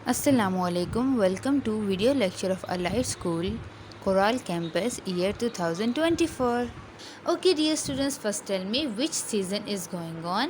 Assalamu alaikum. Welcome to video lecture of Allied School, Coral Campus, year 2024. Okay, dear students, first tell me which season is going on.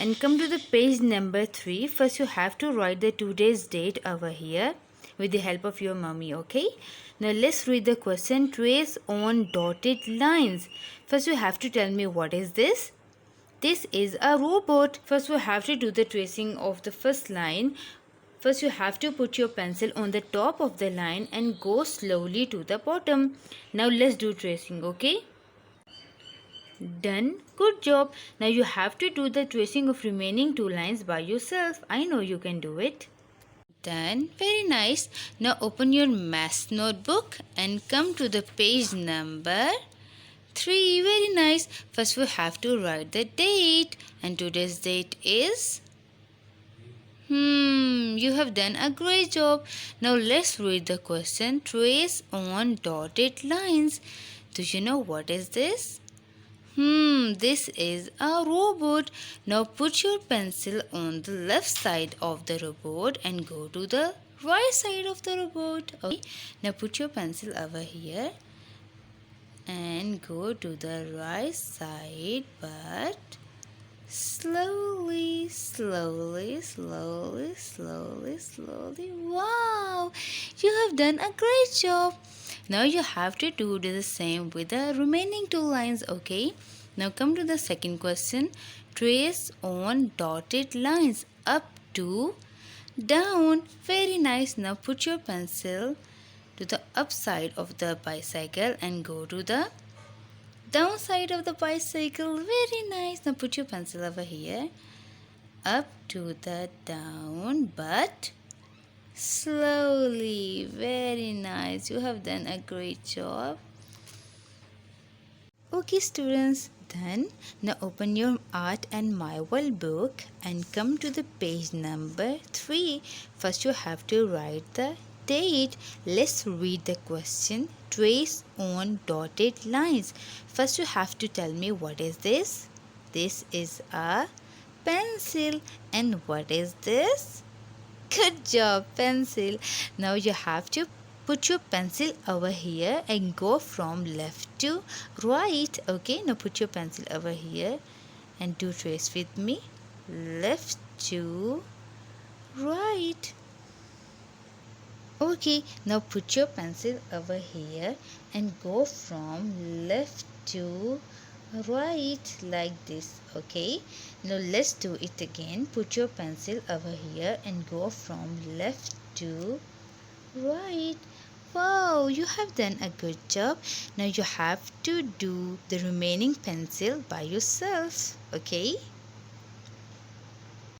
and come to the page number 3. First you have to write the today's date over here with the help of your mummy. Okay, now let's read the question. Trace on dotted lines. First you have to tell me what is this. This is a robot. First we have to do the tracing of the first line. First you have to put your pencil on the top of the line and go slowly to the bottom. Now let's do tracing. Okay, done. Good job. Now you have to do the tracing of remaining two lines by yourself. I know you can do it. Done. Very nice. Now open your math notebook and come to the page number 3. Very nice. First we have to write the date, and today's date is you have done a great job. Now let's read the question. Trace on dotted lines. Do you know what is this? This is a robot. Now put your pencil on the left side of the robot and go to the right side of the robot. Okay. Now put your pencil over here and go to the right side, but slowly, slowly, slowly, slowly, slowly. Wow, you have done a great job. Now you have to do the same with the remaining two lines. Okay, now come to the second question. Trace on dotted lines up to down. Very nice. Now put your pencil to the upside of the bicycle and go to the downside of the bicycle. Very nice. Now put your pencil over here. Up to the down, but slowly. Very nice. You have done a great job. Okay, students, done. Now open your art and my world book and come to the page number 3. First you have to write the date. Let's read the question. Trace on dotted lines. First you have to tell me what is this. This is a pencil. And what is this? Good job, pencil. Now you have to put your pencil over here and go from left to right. Okay, now put your pencil over here and do trace with me. Left to right. Okay, now put your pencil over here and go from left to right like this. Okay, now let's do it again. Put your pencil over here and go from left to right. Wow, you have done a good job. Now you have to do the remaining pencil by yourself. Okay,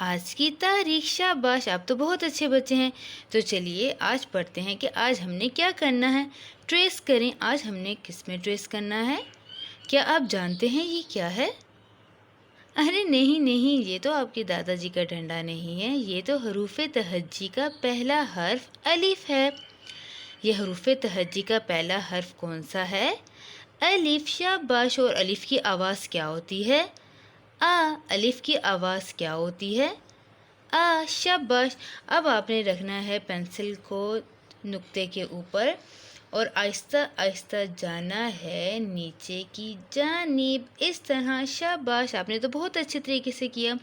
آج کی تاریخ، شاباش، آپ تو بہت اچھے بچے ہیں۔ تو چلیے آج پڑھتے ہیں کہ آج ہم نے کیا کرنا ہے۔ ٹریس کریں، آج ہم نے کس میں ٹریس کرنا ہے؟ کیا آپ جانتے ہیں یہ کیا ہے؟ ارے نہیں نہیں، یہ تو آپ کے دادا جی کا ڈنڈا نہیں ہے، یہ تو حروف تہجی کا پہلا حرف الف ہے۔ یہ حروف تہجی کا پہلا حرف کون سا ہے؟ الف، شاباش۔ اور الف کی آواز کیا ہوتی ہے؟ آ۔ الف کی آواز کیا ہوتی ہے؟ آ، شاباش۔ اب آپ نے رکھنا ہے پینسل کو نقطے کے اوپر اور آہستہ آہستہ جانا ہے نیچے کی جانب، اس طرح، شاباش، آپ نے تو بہت اچھے طریقے سے کیا۔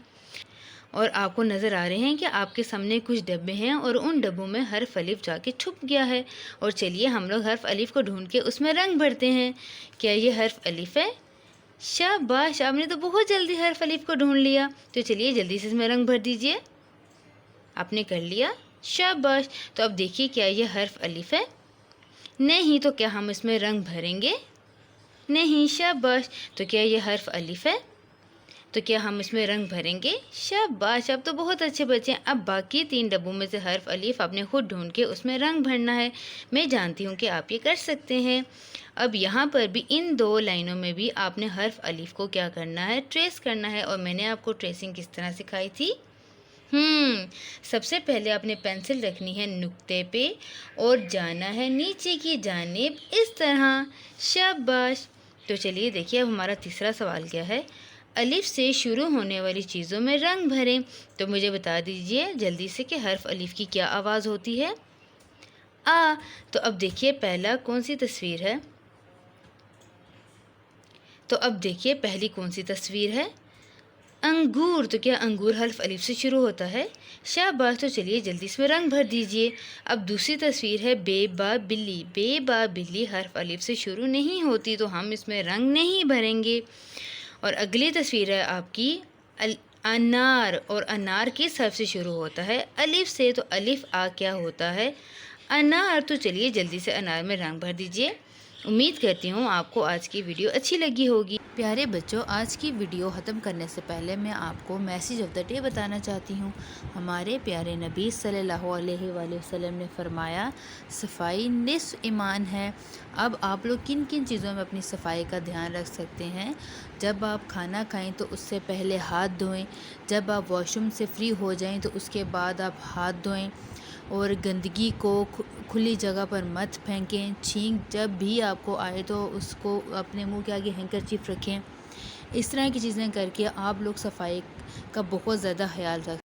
اور آپ کو نظر آ رہے ہیں کہ آپ کے سامنے کچھ ڈبے ہیں اور ان ڈبوں میں حرف الف جا کے چھپ گیا ہے۔ اور چلیے ہم لوگ حرف الف کو ڈھونڈ کے اس میں رنگ بھرتے ہیں۔ کیا یہ حرف الف ہے؟ شاباش، آپ نے تو بہت جلدی حرف الف کو ڈھونڈ لیا۔ تو چلیے جلدی سے اس میں رنگ بھر دیجئے۔ آپ نے کر لیا؟ شاباش۔ تو اب دیکھیے کیا یہ حرف الف ہے؟ نہیں، تو کیا ہم اس میں رنگ بھریں گے؟ نہیں، شاباش۔ تو کیا یہ حرف الف ہے؟ تو کیا ہم اس میں رنگ بھریں گے؟ شاباش، اب تو بہت اچھے بچے ہیں۔ اب باقی 3 ڈبوں میں سے حرف الف آپ نے خود ڈھونڈ کے اس میں رنگ بھرنا ہے۔ میں جانتی ہوں کہ آپ یہ کر سکتے ہیں۔ اب یہاں پر بھی ان 2 لائنوں میں بھی آپ نے حرف الف کو کیا کرنا ہے؟ ٹریس کرنا ہے۔ اور میں نے آپ کو ٹریسنگ کس طرح سکھائی تھی؟ سب سے پہلے آپ نے پینسل رکھنی ہے نقطے پہ اور جانا ہے نیچے کی جانب، اس طرح، شاباش۔ تو چلیے دیکھیے اب ہمارا تیسرا سوال کیا ہے؟ الف سے شروع ہونے والی چیزوں میں رنگ بھریں۔ تو مجھے بتا دیجئے جلدی سے کہ حرف الف کی کیا آواز ہوتی ہے؟ آ۔ تو اب دیکھیے پہلا کون سی تصویر ہے؟ تو اب دیکھیے پہلی کون سی تصویر ہے؟ انگور۔ تو کیا انگور حرف الف سے شروع ہوتا ہے؟ شاباش۔ تو چلیے جلدی اس میں رنگ بھر دیجئے۔ اب دوسری تصویر ہے بے با بلی۔ بے با بلی حرف الف سے شروع نہیں ہوتی، تو ہم اس میں رنگ نہیں بھریں گے۔ اور اگلی تصویر ہے آپ کی انار، اور انار کس حرف سے شروع ہوتا ہے؟ الف سے، تو الف آ کیا ہوتا ہے؟ انار۔ تو چلیے جلدی سے انار میں رنگ بھر دیجئے۔ امید کرتی ہوں آپ کو آج کی ویڈیو اچھی لگی ہوگی۔ پیارے بچوں، آج کی ویڈیو ختم کرنے سے پہلے میں آپ کو میسیج آف دا ڈے بتانا چاہتی ہوں۔ ہمارے پیارے نبی صلی اللہ علیہ وآلہ وسلم نے فرمایا، صفائی نصف ایمان ہے۔ اب آپ لوگ کن کن چیزوں میں اپنی صفائی کا دھیان رکھ سکتے ہیں؟ جب آپ کھانا کھائیں تو اس سے پہلے ہاتھ دھوئیں، جب آپ واش روم سے فری ہو جائیں تو اس کے بعد آپ ہاتھ دھوئیں، اور گندگی کو کھلی جگہ پر مت پھینکیں۔ چھینک جب بھی آپ کو آئے تو اس کو اپنے منہ کے آگے ہینکرچیف رکھیں۔ اس طرح کی چیزیں کر کے آپ لوگ صفائی کا بہت زیادہ خیال رکھ